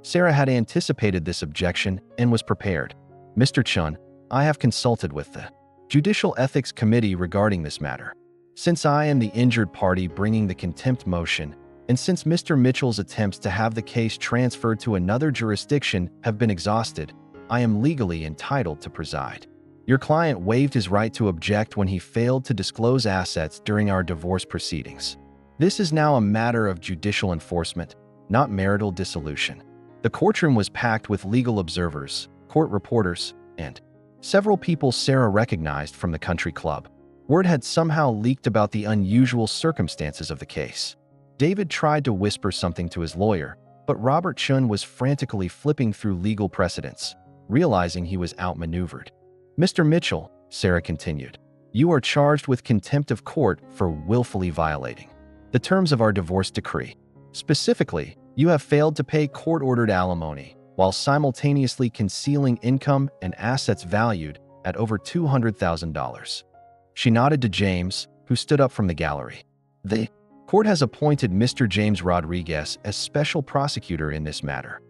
Sarah had anticipated this objection and was prepared. "Mr. Chun, I have consulted with the Judicial Ethics Committee regarding this matter. Since I am the injured party bringing the contempt motion, and since Mr. Mitchell's attempts to have the case transferred to another jurisdiction have been exhausted, I am legally entitled to preside. Your client waived his right to object when he failed to disclose assets during our divorce proceedings. This is now a matter of judicial enforcement, not marital dissolution." The courtroom was packed with legal observers, court reporters, and several people Sarah recognized from the country club. Word had somehow leaked about the unusual circumstances of the case. David tried to whisper something to his lawyer, but Robert Chun was frantically flipping through legal precedents, realizing he was outmaneuvered. "Mr. Mitchell," Sarah continued, "you are charged with contempt of court for willfully violating the terms of our divorce decree. Specifically, you have failed to pay court-ordered alimony while simultaneously concealing income and assets valued at over $200,000. She nodded to James, who stood up from the gallery. "The court has appointed Mr. James Rodriguez as special prosecutor in this matter."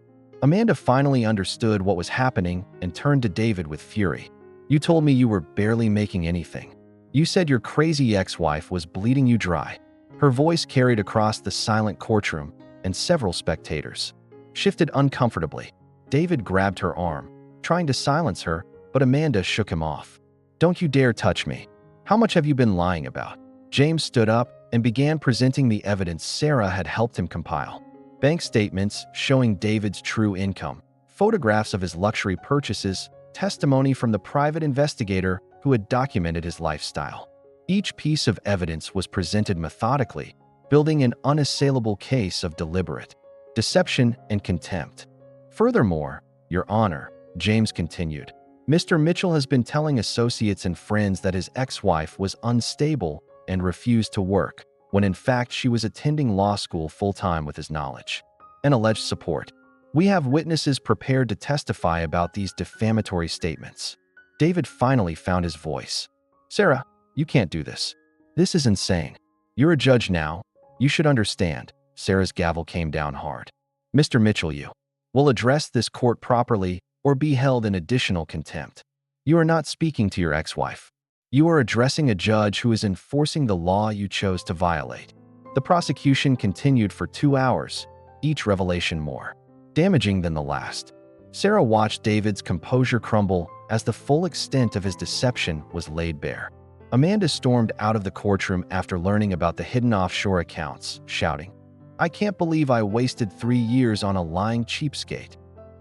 Amanda finally understood what was happening and turned to David with fury. "You told me you were barely making anything. You said your crazy ex-wife was bleeding you dry." Her voice carried across the silent courtroom, and several spectators shifted uncomfortably. David grabbed her arm, trying to silence her, but Amanda shook him off. "Don't you dare touch me. How much have you been lying about?" James stood up and began presenting the evidence Sarah had helped him compile. Bank statements showing David's true income, photographs of his luxury purchases, testimony from the private investigator who had documented his lifestyle. Each piece of evidence was presented methodically, building an unassailable case of deliberate deception and contempt. "Furthermore, Your Honor," James continued, "Mr. Mitchell has been telling associates and friends that his ex-wife was unstable and refused to work, when in fact she was attending law school full-time with his knowledge and alleged support. We have witnesses prepared to testify about these defamatory statements." David finally found his voice. "Sarah, you can't do this. This is insane. You're a judge now. You should understand." Sarah's gavel came down hard. "Mr. Mitchell, you will address this court properly or be held in additional contempt. You are not speaking to your ex-wife. You are addressing a judge who is enforcing the law you chose to violate." The prosecution continued for 2 hours, each revelation more damaging than the last. Sarah watched David's composure crumble as the full extent of his deception was laid bare. Amanda stormed out of the courtroom after learning about the hidden offshore accounts, shouting, "I can't believe I wasted 3 years on a lying cheapskate."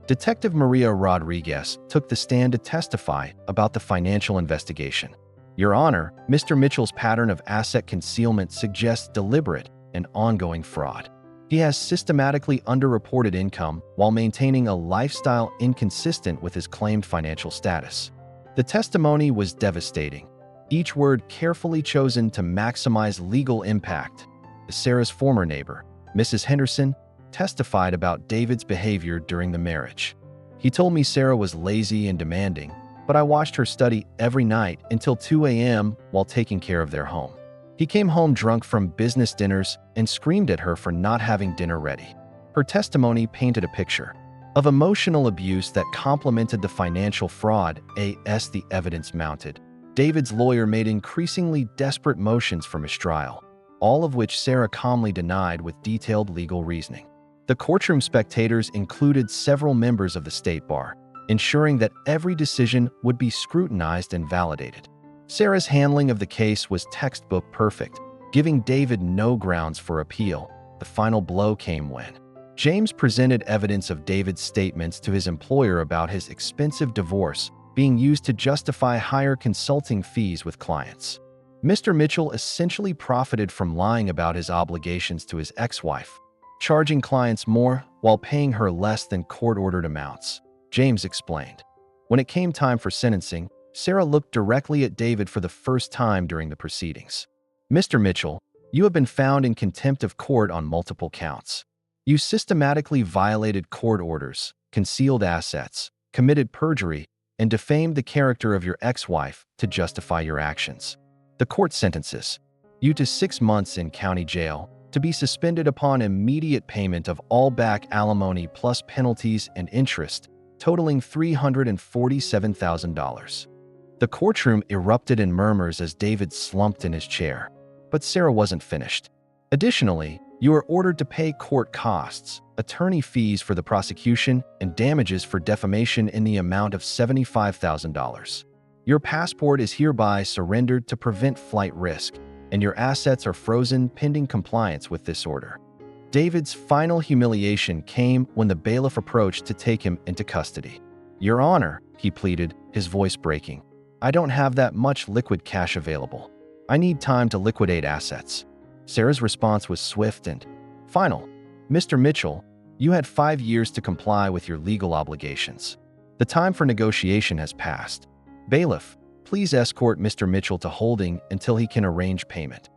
Detective Maria Rodriguez took the stand to testify about the financial investigation. "Your Honor, Mr. Mitchell's pattern of asset concealment suggests deliberate and ongoing fraud. He has systematically underreported income while maintaining a lifestyle inconsistent with his claimed financial status." The testimony was devastating, each word carefully chosen to maximize legal impact. Sarah's former neighbor, Mrs. Henderson, testified about David's behavior during the marriage. He told me Sarah was lazy and demanding, but I watched her study every night until 2 a.m. while taking care of their home. He came home drunk from business dinners and screamed at her for not having dinner ready. Her testimony painted a picture of emotional abuse that complemented the financial fraud as the evidence mounted. David's lawyer made increasingly desperate motions for mistrial, all of which Sarah calmly denied with detailed legal reasoning. The courtroom spectators included several members of the state bar, ensuring that every decision would be scrutinized and validated. Sarah's handling of the case was textbook perfect, giving David no grounds for appeal. The final blow came when James presented evidence of David's statements to his employer about his expensive divorce being used to justify higher consulting fees with clients. Mr. Mitchell essentially profited from lying about his obligations to his ex-wife, charging clients more while paying her less than court-ordered amounts, James explained. When it came time for sentencing, Sarah looked directly at David for the first time during the proceedings. Mr. Mitchell, you have been found in contempt of court on multiple counts. You systematically violated court orders, concealed assets, committed perjury, and defamed the character of your ex-wife to justify your actions. The court sentences you to 6 months in county jail, to be suspended upon immediate payment of all back alimony plus penalties and interest, totaling $347,000. The courtroom erupted in murmurs as David slumped in his chair. But Sarah wasn't finished. Additionally, you are ordered to pay court costs, attorney fees for the prosecution, and damages for defamation in the amount of $75,000. Your passport is hereby surrendered to prevent flight risk, and your assets are frozen pending compliance with this order. David's final humiliation came when the bailiff approached to take him into custody. Your Honor, he pleaded, his voice breaking, I don't have that much liquid cash available. I need time to liquidate assets. Sarah's response was swift and final. Mr. Mitchell, you had 5 years to comply with your legal obligations. The time for negotiation has passed. Bailiff, please escort Mr. Mitchell to holding until he can arrange payment.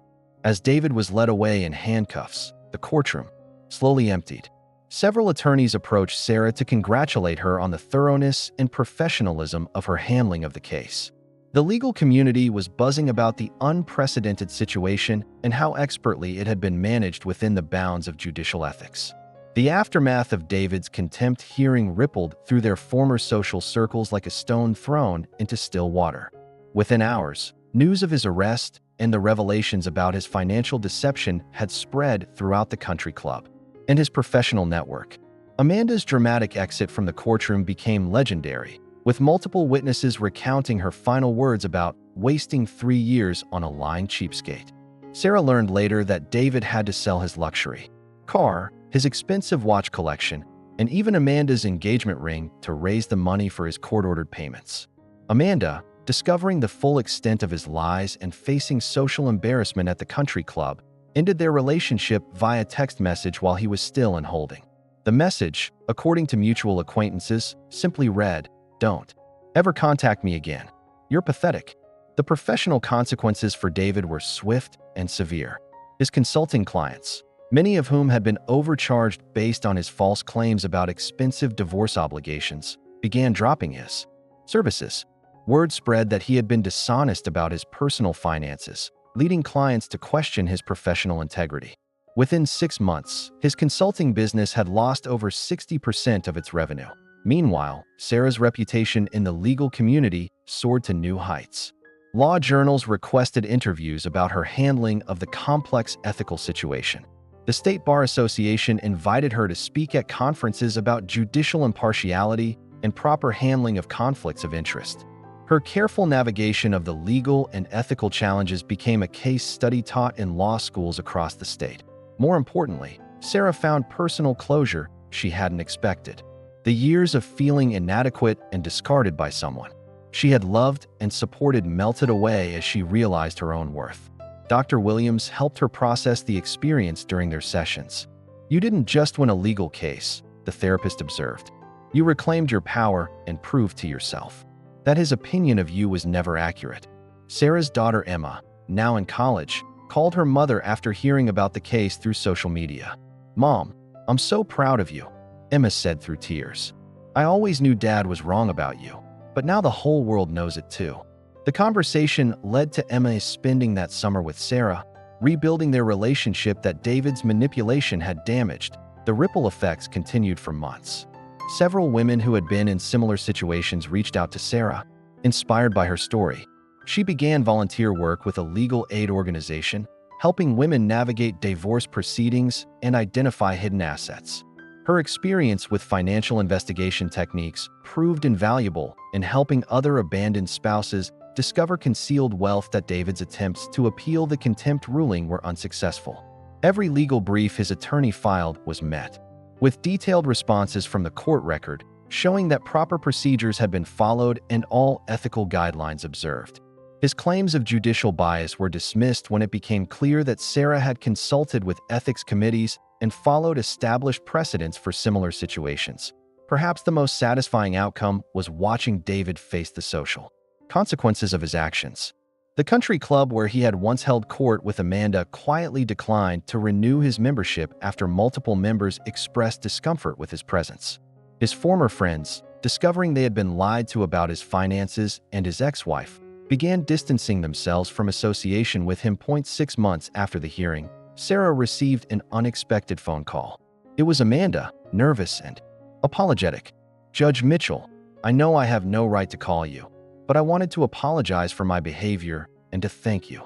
As David was led away in handcuffs, the courtroom slowly emptied. Several attorneys approached Sarah to congratulate her on the thoroughness and professionalism of her handling of the case. The legal community was buzzing about the unprecedented situation and how expertly it had been managed within the bounds of judicial ethics. The aftermath of David's contempt hearing rippled through their former social circles like a stone thrown into still water. Within hours, news of his arrest and the revelations about his financial deception had spread throughout the country club and his professional network. Amanda's dramatic exit from the courtroom became legendary, with multiple witnesses recounting her final words about wasting 3 years on a lying cheapskate. Sarah learned later that David had to sell his luxury car, his expensive watch collection, and even Amanda's engagement ring to raise the money for his court-ordered payments. Amanda, discovering the full extent of his lies and facing social embarrassment at the country club, ended their relationship via text message while he was still in holding. The message, according to mutual acquaintances, simply read, "Don't ever contact me again. You're pathetic." The professional consequences for David were swift and severe. His consulting clients, many of whom had been overcharged based on his false claims about expensive divorce obligations, began dropping his services. Word spread that he had been dishonest about his personal finances, leading clients to question his professional integrity. Within 6 months, his consulting business had lost over 60% of its revenue. Meanwhile, Sarah's reputation in the legal community soared to new heights. Law journals requested interviews about her handling of the complex ethical situation. The State Bar Association invited her to speak at conferences about judicial impartiality and proper handling of conflicts of interest. Her careful navigation of the legal and ethical challenges became a case study taught in law schools across the state. More importantly, Sarah found personal closure she hadn't expected. The years of feeling inadequate and discarded by someone she had loved and supported melted away as she realized her own worth. Dr. Williams helped her process the experience during their sessions. You didn't just win a legal case, the therapist observed. You reclaimed your power and proved to yourself that his opinion of you was never accurate. Sarah's daughter Emma, now in college, called her mother after hearing about the case through social media. "Mom, I'm so proud of you," Emma said through tears. I always knew Dad was wrong about you, but now the whole world knows it too." The conversation led to Emma spending that summer with Sarah, rebuilding their relationship that David's manipulation had damaged. The ripple effects continued for months. Several women who had been in similar situations reached out to Sarah, inspired by her story. She began volunteer work with a legal aid organization, helping women navigate divorce proceedings and identify hidden assets. Her experience with financial investigation techniques proved invaluable in helping other abandoned spouses discover concealed wealth that David's attempts to appeal the contempt ruling were unsuccessful. Every legal brief his attorney filed was met with detailed responses from the court record, showing that proper procedures had been followed and all ethical guidelines observed. His claims of judicial bias were dismissed when it became clear that Sarah had consulted with ethics committees and followed established precedents for similar situations. Perhaps the most satisfying outcome was watching David face the social consequences of his actions. The country club where he had once held court with Amanda quietly declined to renew his membership after multiple members expressed discomfort with his presence. His former friends, discovering they had been lied to about his finances and his ex-wife, began distancing themselves from association with him. 6 months after the hearing, Sarah received an unexpected phone call. It was Amanda, nervous and apologetic. "Judge Mitchell, I know I have no right to call you, but I wanted to apologize for my behavior and to thank you."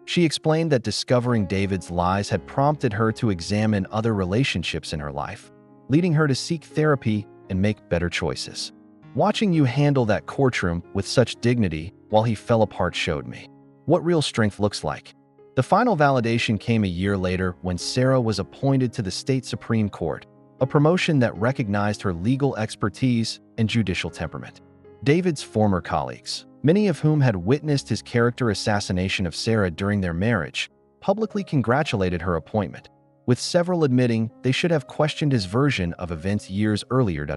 She explained that discovering David's lies had prompted her to examine other relationships in her life, leading her to seek therapy and make better choices. "Watching you handle that courtroom with such dignity while he fell apart showed me what real strength looks like." The final validation came a year later when Sarah was appointed to the state Supreme Court, a promotion that recognized her legal expertise and judicial temperament. David's former colleagues, many of whom had witnessed his character assassination of Sarah during their marriage, publicly congratulated her appointment, with several admitting they should have questioned his version of events years earlier.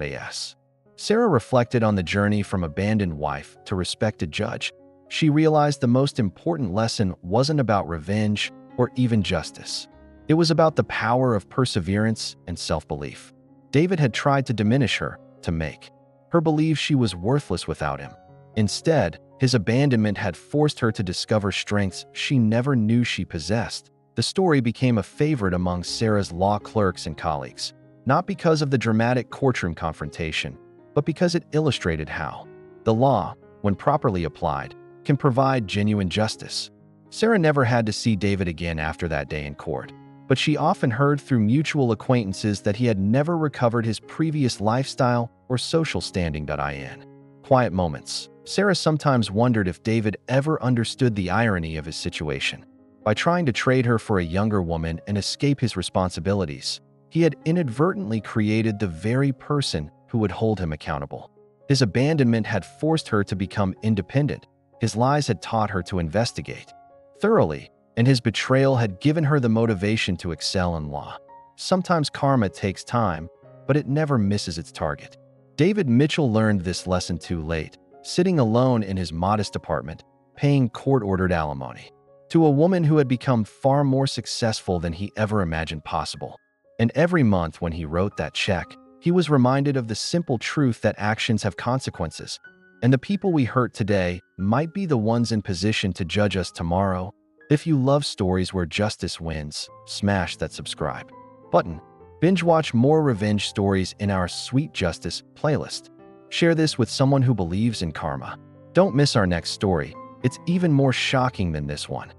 Sarah reflected on the journey from abandoned wife to respected judge. She realized the most important lesson wasn't about revenge or even justice. It was about the power of perseverance and self-belief. David had tried to diminish her, to make her believe she was worthless without him. Instead, his abandonment had forced her to discover strengths she never knew she possessed. The story became a favorite among Sarah's law clerks and colleagues, not because of the dramatic courtroom confrontation, but because it illustrated how the law, when properly applied, can provide genuine justice. Sarah never had to see David again after that day in court, but she often heard through mutual acquaintances that he had never recovered his previous lifestyle or social standing. In quiet moments, Sarah sometimes wondered if David ever understood the irony of his situation. By trying to trade her for a younger woman and escape his responsibilities, he had inadvertently created the very person who would hold him accountable. His abandonment had forced her to become independent. His lies had taught her to investigate thoroughly, and his betrayal had given her the motivation to excel in law. Sometimes karma takes time, but it never misses its target. David Mitchell learned this lesson too late, sitting alone in his modest apartment, paying court-ordered alimony to a woman who had become far more successful than he ever imagined possible. And every month when he wrote that check, he was reminded of the simple truth that actions have consequences, and the people we hurt today might be the ones in position to judge us tomorrow. If you love stories where justice wins, smash that subscribe button. Binge watch more revenge stories in our Sweet Justice playlist. Share this with someone who believes in karma. Don't miss our next story. It's even more shocking than this one.